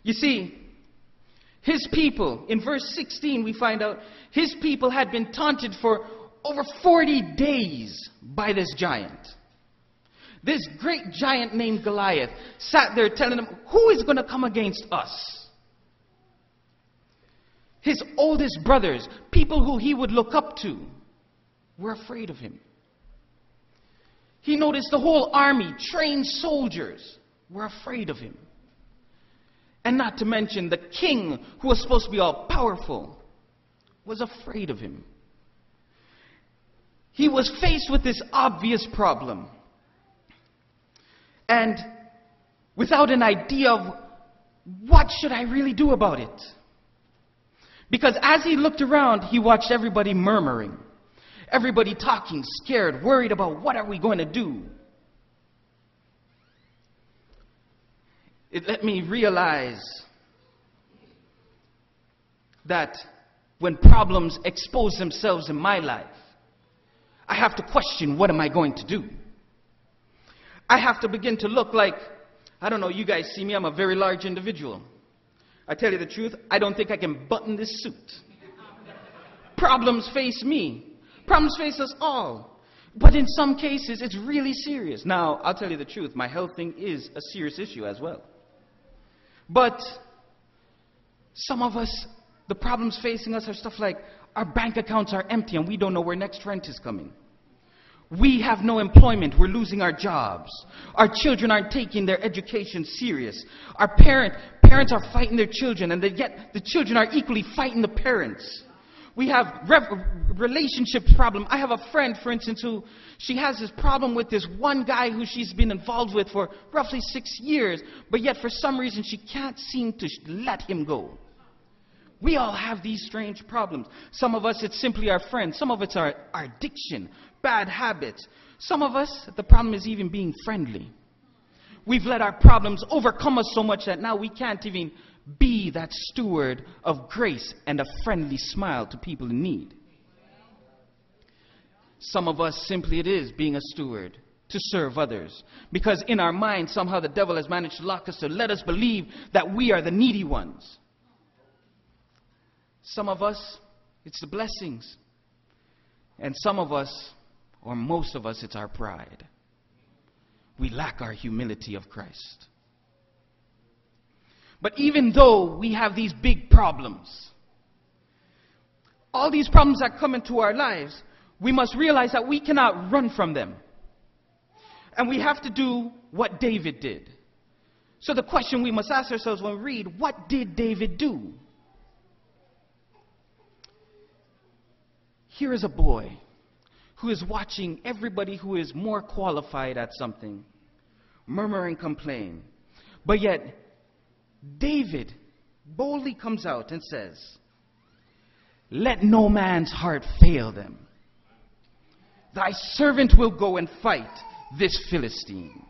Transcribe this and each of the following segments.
You see, his people, in verse 16 we find out, his people had been taunted for over 40 days by this giant. This great giant named Goliath sat there telling them, who is going to come against us? His oldest brothers, people who he would look up to, were afraid of him. He noticed the whole army, trained soldiers, were afraid of him. And not to mention the king, who was supposed to be all powerful, was afraid of him. He was faced with this obvious problem. And without an idea of what should I really do about it. Because as he looked around, he watched everybody murmuring. Everybody talking, scared, worried about what are we going to do. It let me realize that when problems expose themselves in my life, I have to question, what am I going to do? I have to begin to look like, I don't know, you guys see me, I'm a very large individual. I tell you the truth, I don't think I can button this suit. Problems face me. Problems face us all. But in some cases, it's really serious. Now, I'll tell you the truth, my health thing is a serious issue as well. But some of us, the problems facing us are stuff like our bank accounts are empty and we don't know where next rent is coming. We have no employment. We're losing our jobs. Our children aren't taking their education serious. Our parents are fighting their children, and yet the children are equally fighting the parents. We have relationship problem. I have a friend, for instance, who she has this problem with this one guy who she's been involved with for roughly 6 years, but yet for some reason she can't seem to let him go. We all have these strange problems. Some of us, it's simply our friends. Some of it's our addiction, bad habits. Some of us, the problem is even being friendly. We've let our problems overcome us so much that now we can't even be that steward of grace and a friendly smile to people in need. Some of us, simply it is being a steward to serve others. Because in our mind, somehow the devil has managed to lock us to let us believe that we are the needy ones. Some of us, it's the blessings. And some of us, or most of us, it's our pride. We lack our humility of Christ. But even though we have these big problems, all these problems that come into our lives, we must realize that we cannot run from them. And we have to do what David did. So the question we must ask ourselves when we read, what did David do? Here is a boy who is watching everybody who is more qualified at something murmur and complain. But yet, David boldly comes out and says, let no man's heart fail them. Thy servant will go and fight this Philistine.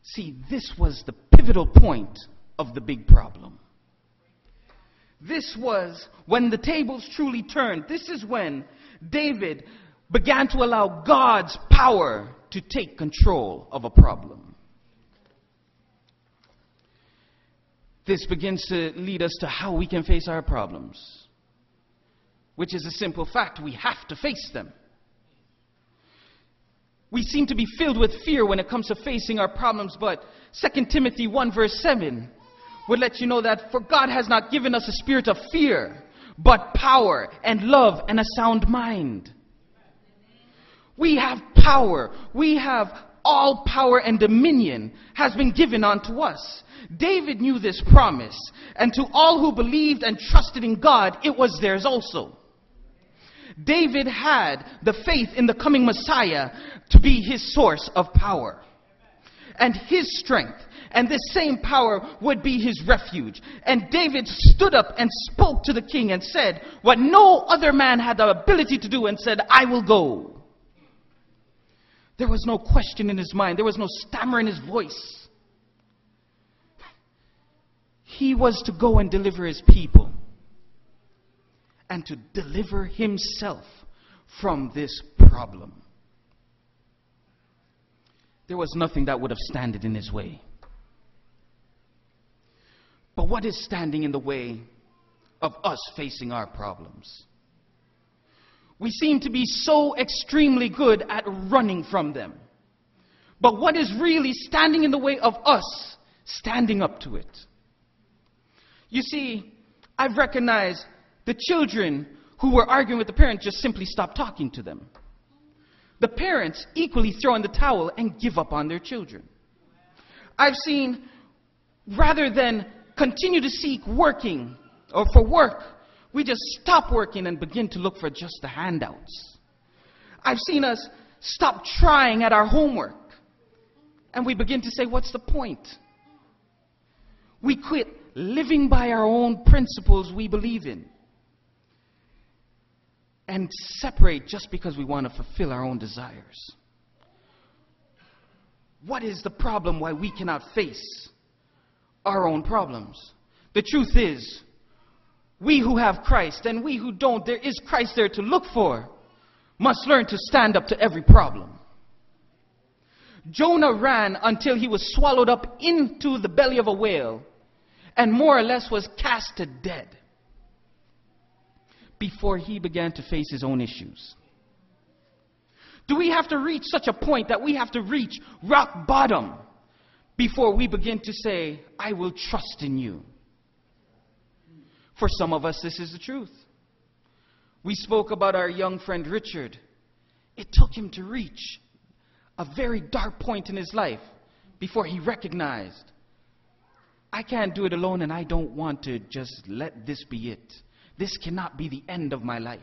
See, this was the pivotal point of the big problem. This was when the tables truly turned. This is when David began to allow God's power to take control of a problem. This begins to lead us to how we can face our problems, which is a simple fact. We have to face them. We seem to be filled with fear when it comes to facing our problems, but 2 Timothy 1 verse 7 would let you know that for God has not given us a spirit of fear, but power and love and a sound mind. We have power. We have all power and dominion has been given unto us. David knew this promise, and to all who believed and trusted in God, it was theirs also. David had the faith in the coming Messiah to be his source of power and his strength. And this same power would be his refuge. And David stood up and spoke to the king and said what no other man had the ability to do, and said, I will go. There was no question in his mind. There was no stammer in his voice. He was to go and deliver his people and to deliver himself from this problem. There was nothing that would have stood in his way. But what is standing in the way of us facing our problems? We seem to be so extremely good at running from them. But what is really standing in the way of us standing up to it? You see, I've recognized the children who were arguing with the parents just simply stopped talking to them. The parents equally throw in the towel and give up on their children. I've seen, rather than continue to seek working or for work, we just stop working and begin to look for just the handouts. I've seen us stop trying at our homework and we begin to say, what's the point? We quit living by our own principles we believe in and separate just because we want to fulfill our own desires. What is the problem why we cannot face our own problems? The truth is, we who have Christ and we who don't, there is Christ there to look for, must learn to stand up to every problem. Jonah ran until he was swallowed up into the belly of a whale and more or less was cast to dead before he began to face his own issues. Do we have to reach such a point that we have to reach rock bottom before we begin to say, I will trust in you? For some of us, this is the truth. We spoke about our young friend Richard. It took him to reach a very dark point in his life before he recognized, I can't do it alone and I don't want to just let this be it. This cannot be the end of my life.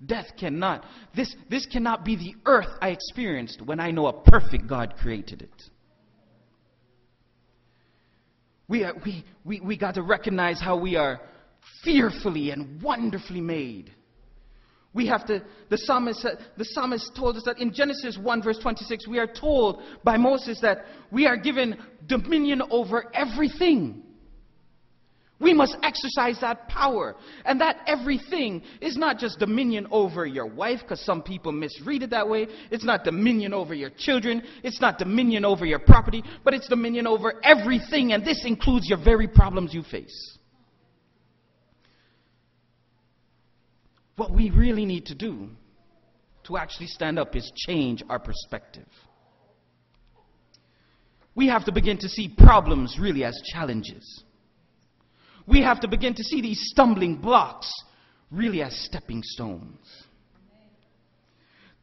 Death cannot. This cannot be the earth I experienced when I know a perfect God created it. We got to recognize how we are fearfully and wonderfully made. We have to, the psalmist told us that in Genesis 1 verse 26, we are told by Moses that we are given dominion over everything. We must exercise that power. And that everything is not just dominion over your wife, because some people misread it that way. It's not dominion over your children. It's not dominion over your property, but it's dominion over everything. And this includes your very problems you face. What we really need to do to actually stand up is change our perspective. We have to begin to see problems really as challenges. We have to begin to see these stumbling blocks really as stepping stones.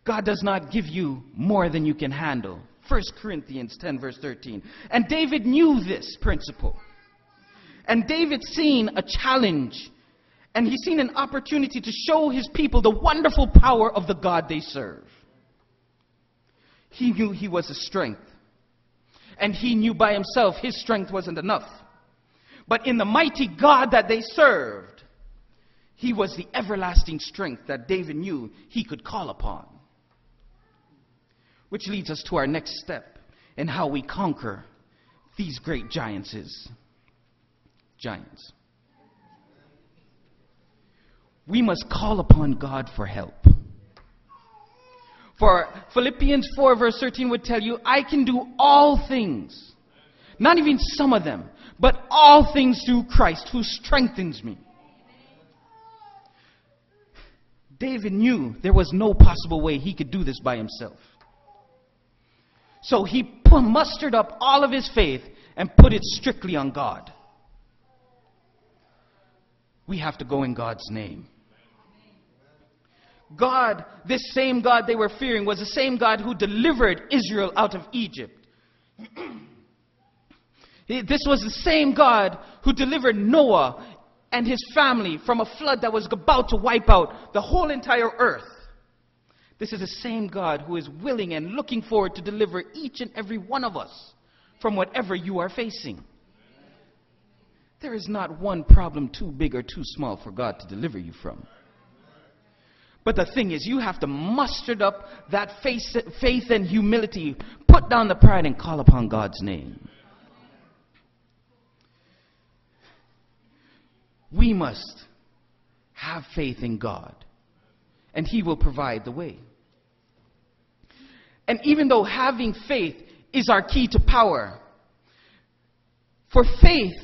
God does not give you more than you can handle. 1 Corinthians 10 verse 13. And David knew this principle. And David seen a challenge. And he's seen an opportunity to show his people the wonderful power of the God they serve. He knew he was a strength. And he knew by himself his strength wasn't enough. But in the mighty God that they served, he was the everlasting strength that David knew he could call upon. Which leads us to our next step in how we conquer these great giants. We must call upon God for help. For Philippians 4 verse 13 would tell you, I can do all things, not even some of them, but all things through Christ who strengthens me. David knew there was no possible way he could do this by himself. So he mustered up all of his faith and put it strictly on God. We have to go in God's name. God, this same God they were fearing, was the same God who delivered Israel out of Egypt. This was the same God who delivered Noah and his family from a flood that was about to wipe out the whole entire earth. This is the same God who is willing and looking forward to deliver each and every one of us from whatever you are facing. There is not one problem too big or too small for God to deliver you from. But the thing is, you have to muster up that faith and humility, put down the pride and call upon God's name. We must have faith in God, and He will provide the way. And even though having faith is our key to power, for faith